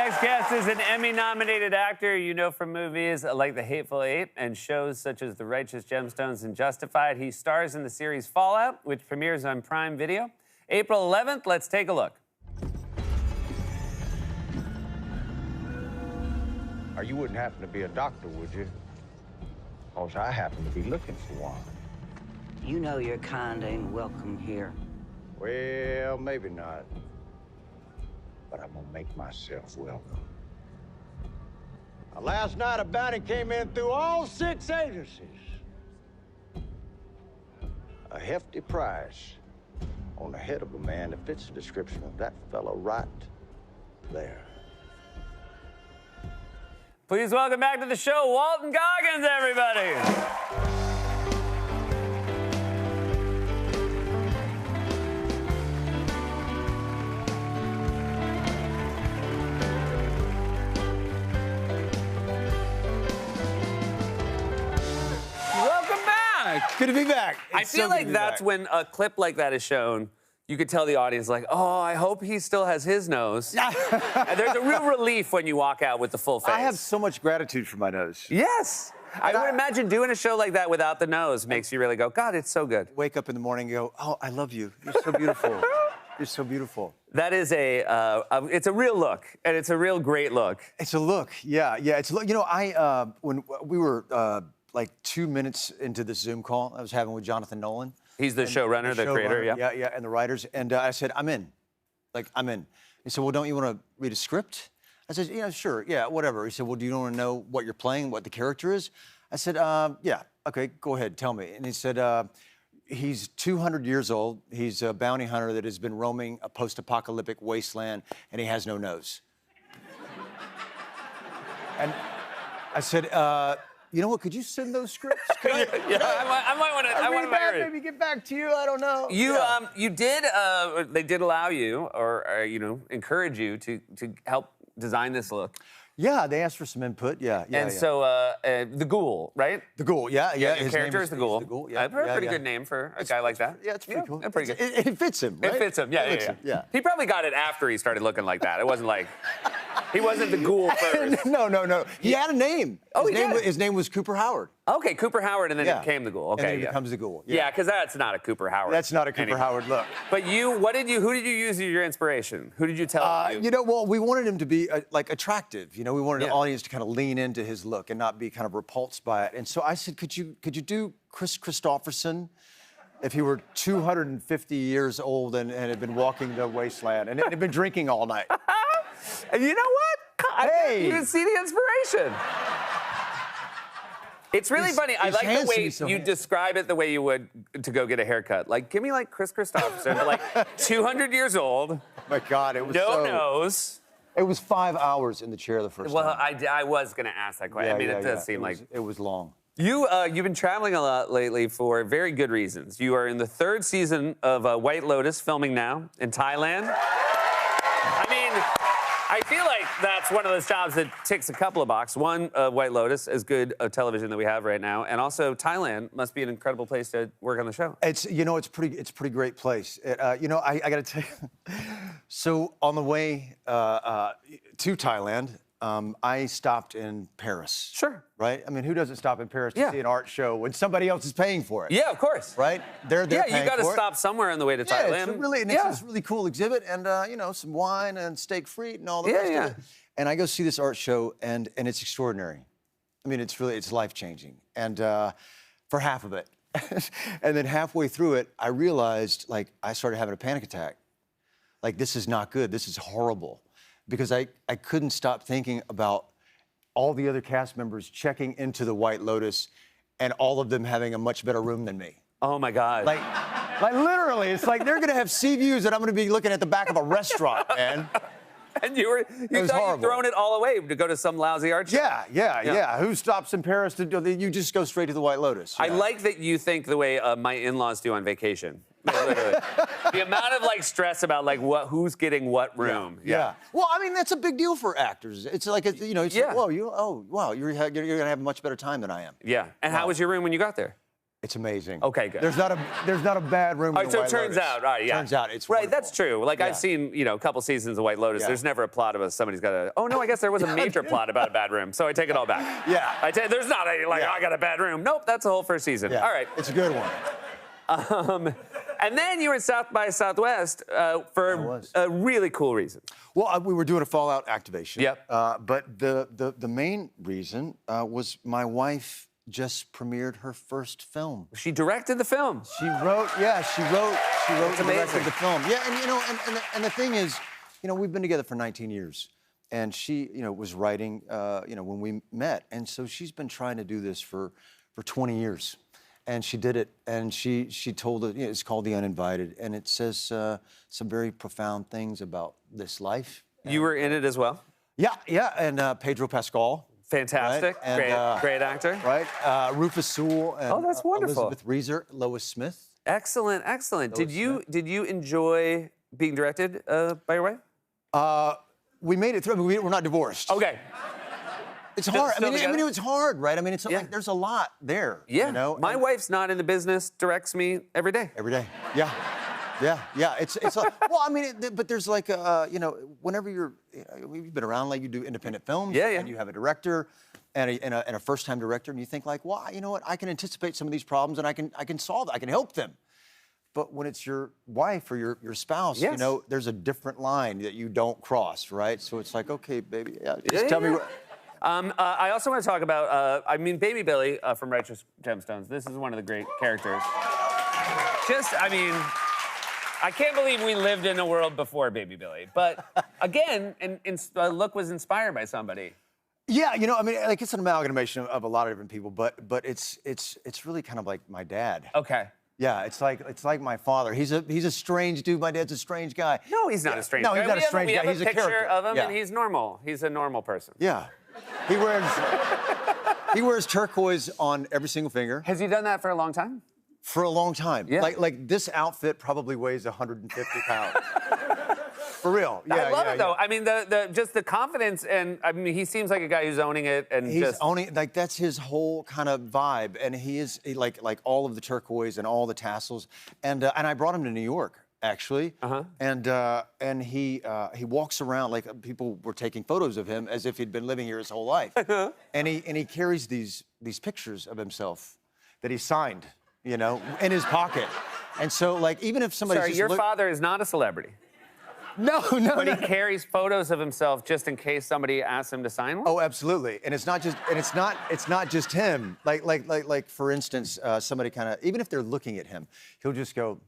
next guest is an Emmy-nominated actor you know from movies like The Hateful Eight and shows such as The Righteous Gemstones and Justified. He stars in the series Fallout, which premieres on Prime Video. April 11th, let's take a look. Or you wouldn't happen to be a doctor, would you? Because I happen to be looking for one. You know your kind ain't welcome here. Well, maybe not. But I'm gonna make myself welcome. Now, last night, a bounty came in through all 6 agencies. A hefty price on the head of a man that fits the description of that fellow right there. Please welcome back to the show, Walton Goggins, everybody. Welcome back. Good to be back. I feel like that's when a clip like that is shown, you could tell the audience, like, oh, I hope he still has his nose. And there's a real relief when you walk out with the full face. I have so much gratitude for my nose. Yes. I would imagine doing a show like that without the nose makes you really go, God, it's so good. Wake up in the morning and go, oh, I love you. You're so beautiful. You're so beautiful. That is it's a real look, and it's a real great look. It's a look. Yeah. It's a look. You know, when we were like 2 minutes into this Zoom call I was having with Jonathan Nolan. He's the showrunner, the creator, yeah. Yeah, and the writers. And I said, I'm in. Like, I'm in. He said, well, don't you want to read a script? I said, yeah, sure, yeah, whatever. He said, well, do you want to know what you're playing, what the character is? I said, yeah, okay, go ahead, tell me. And he said, he's 200 years old. He's a bounty hunter that has been roaming a post-apocalyptic wasteland, and he has no nose. And I said, you know what? Could you send those scripts? I might want to. I want to maybe get back to you. I don't know. You did. They did allow you, or encourage you to help design this look. Yeah, they asked for some input. Yeah. So the Ghoul, right? The Ghoul. Yeah. His character is the Ghoul. The Ghoul. Yeah, a pretty good name for a guy like that. Yeah, it's pretty cool. Pretty good. It fits him. Right? It fits him. Yeah. He probably got it after he started looking like that. It wasn't like. He wasn't the Ghoul first. No. He had a name. Oh, his name was Cooper Howard. Okay, Cooper Howard, and then it became the Ghoul. Okay, and then he becomes the Ghoul. Yeah, because that's not a Cooper Howard. That's not a Cooper Howard look. But who did you use as your inspiration? Who did you tell? You know, well, we wanted him to be like attractive. You know, we wanted the audience to kind of lean into his look and not be kind of repulsed by it. And so I said, could you do Chris Christopherson? If he were 250 years old and had been walking the wasteland and had been drinking all night. And you know what? Hey! You can see the inspiration. It's really funny. I like the way you describe it the way you would to go get a haircut. Like, give me like Chris Christopherson, but like 200 years old. Oh my God, it was no nose. It was 5 hours in the chair the first time. Well, I was going to ask that question. It does seem like... It was long. You've been traveling a lot lately for very good reasons. You are in the 3rd season of White Lotus, filming now in Thailand. I mean, I feel like that's one of those jobs that ticks a couple of boxes. One, White Lotus, as good a television that we have right now, and also Thailand must be an incredible place to work on the show. It's pretty great place. I got to tell you. So on the way to Thailand, I stopped in Paris. Sure. Right? I mean, who doesn't stop in Paris to see an art show when somebody else is paying for it? Yeah, of course. Right? They're paying for it. Yeah, you got to stop somewhere on the way to Thailand. It's a really cool exhibit, and some wine and steak frite and all the rest of it. And I go see this art show, and it's extraordinary. I mean, it's life-changing, and for half of it. And then halfway through it, I realized, like, I started having a panic attack. Like, this is not good. This is horrible. Because I couldn't stop thinking about all the other cast members checking into the White Lotus and all of them having a much better room than me. Oh, my God. Like literally, it's like they're going to have sea views and I'm going to be looking at the back of a restaurant, man. And you thought you'd thrown it all away to go to some lousy art show. Yeah. Who stops in Paris to do? You just go straight to the White Lotus. I like that you think the way my in-laws do on vacation. The amount of like stress about like who's getting what room. Yeah. Well, I mean that's a big deal for actors. It's like like, whoa, you're gonna have a much better time than I am. Yeah. And how was your room when you got there? It's amazing. Okay, good. There's not a bad room. All in right, the so it White turns Lotus. out, all right, yeah. Turns out it's right. wonderful. That's true. Like Yeah. I've seen, a couple seasons of White Lotus. Yeah. There's never a plot about somebody's got a. Oh no, I guess there was a major plot about a bad room. So I take it all back. Yeah. There's not a Yeah. I got a bad room. Nope, that's the whole first season. Yeah. All right. It's a good one. And then you were in South by Southwest for a really cool reason. Well, we were doing a Fallout activation. Yep. But the main reason was my wife just premiered her first film. She directed the film. She wrote and directed amazing. the film. Yeah, and the thing is, we've been together for 19 years. And she, was writing, when we met. And so she's been trying to do this for 20 years. And she did it, and she told it, it's called The Uninvited, and it says some very profound things about this life. You were in it as well. Yeah, and Pedro Pascal. Fantastic. Right? And, great actor. Right, Rufus Sewell and that's wonderful. Elizabeth Reeser, Lois Smith. Excellent. Did you enjoy being directed by your wife? We made it through. I mean, we're not divorced. Okay. It's hard. Still I mean, together? it's hard, right? I mean, it's Yeah. like there's a lot there. Yeah. My wife's not in the business, directs me every day. Every day. Yeah. Yeah. It's like, well, I mean, but there's like, whenever you've been around, like you do independent films. Yeah. And you have a director and a first-time director, and you think like, well, you know what? I can anticipate some of these problems, and I can solve it. I can help them. But when it's your wife or your spouse, Yes. there's a different line that you don't cross, right? So it's like, okay, baby, just tell me what. I also want to talk about, Baby Billy from Righteous Gemstones. This is one of the great characters. I can't believe we lived in a world before Baby Billy. But again, Look was inspired by somebody. Yeah, it's an amalgamation of a lot of different people, but it's really kind of like my dad. Okay. Yeah, it's like my father. He's a strange dude. My dad's a strange guy. No, he's not a strange guy. No, he's not a strange guy. We have He's a a picture character. of him, Yeah. and he's normal. He's a normal person. Yeah, he wears turquoise on every single finger Has he done that for a long time? for a long time. Yeah. Like this outfit probably weighs 150 pounds. For real. Yeah, I love yeah, it though. yeah. I mean, just the confidence, and he seems like a guy who's owning it, and He's just owning, like, that's his whole kind of vibe, and he like all of the turquoise and all the tassels, and I brought him to New York actually, and he walks around like people were taking photos of him as if he'd been living here his whole life, and he carries these pictures of himself that he signed, in his pocket, and so like even if somebody sorry, your father is not a celebrity. No, But he carries photos of himself just in case somebody asks him to sign one? Oh, absolutely. And it's not just him. Like for instance, somebody kind of, even if they're looking at him, he'll just go,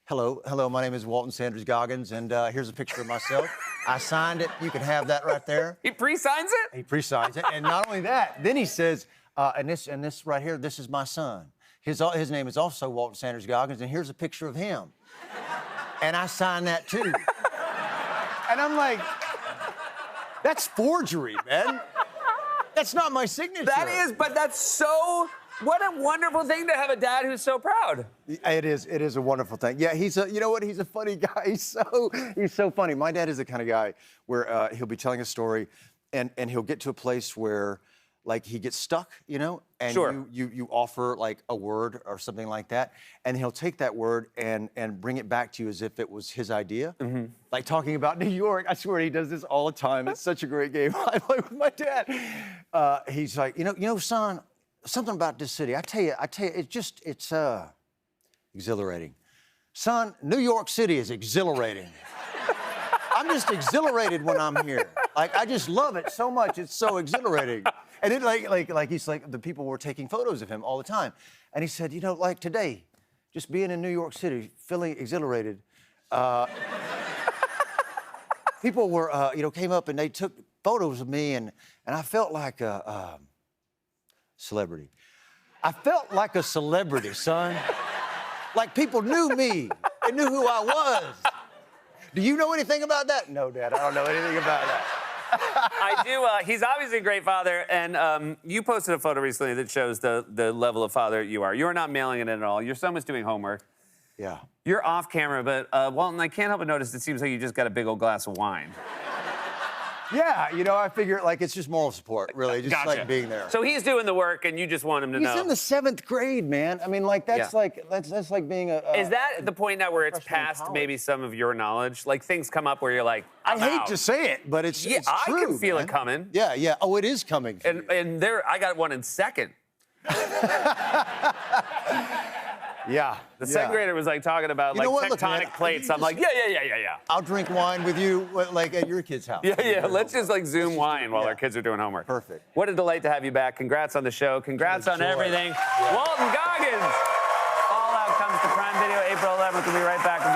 hello, my name is Walton Sanders Goggins, and here's a picture of myself. I signed it. You can have that right there. He pre-signs it? He pre-signs it. And not only that, then he says, and this right here, this is my son. His name is also Walton Sanders Goggins, and here's a picture of him. And I signed that too. And I'm like, that's forgery, man. That's not my signature. That is, but that's so, what a wonderful thing to have a dad who's so proud. It is a wonderful thing. Yeah, he's a funny guy. He's so funny. My dad is the kind of guy where he'll be telling a story and he'll get to a place where like he gets stuck, and Sure. you offer like a word or something like that, and he'll take that word and bring it back to you as if it was his idea. Mm-hmm. Like talking about New York, I swear he does this all the time. It's such a great game I play with my dad. He's like, son, something about this city. I tell you, it's exhilarating. Son, New York City is exhilarating. I'm just exhilarated when I'm here. Like, I just love it so much. It's so exhilarating. And it like he's like, the people were taking photos of him all the time. And he said, like today, just being in New York City, feeling exhilarated, people were, came up and they took photos of me, and I felt like a celebrity. I felt like a celebrity, son. Like people knew me. They knew who I was. Do you know anything about that? No, Dad, I don't know anything about that. I do. He's obviously a great father, and you posted a photo recently that shows the level of father you are. You are not mailing it in at all. Your son was doing homework. Yeah. You're off camera, but Walton, I can't help but notice it seems like you just got a big old glass of wine. Yeah, you know, I figure like it's just moral support, really, just Gotcha. like being there. So he's doing the work, and you just want him to know. He's in the 7th grade, man. I mean, like that's Yeah. like that's like being a. Is that the point now where it's freshman in past college. maybe some of your knowledge? Like things come up where you're like, I I'm hate out. to say it, but it's Yeah, it's I true, can feel man. it coming. Yeah, yeah. Oh, it is coming. For you. And there, I got one in second. Yeah. The second grader was like talking about You know like what? Look, tectonic man, plates. you I'm like, yeah. I'll drink wine with you, like at your kid's house. Yeah. Let's just like Zoom wine while yeah. our kids are doing homework. Perfect. What a delight to have you back. Congrats on the show. Congrats on Joy. everything. Walton Goggins. All Out comes to Prime Video April 11th. We'll be right back with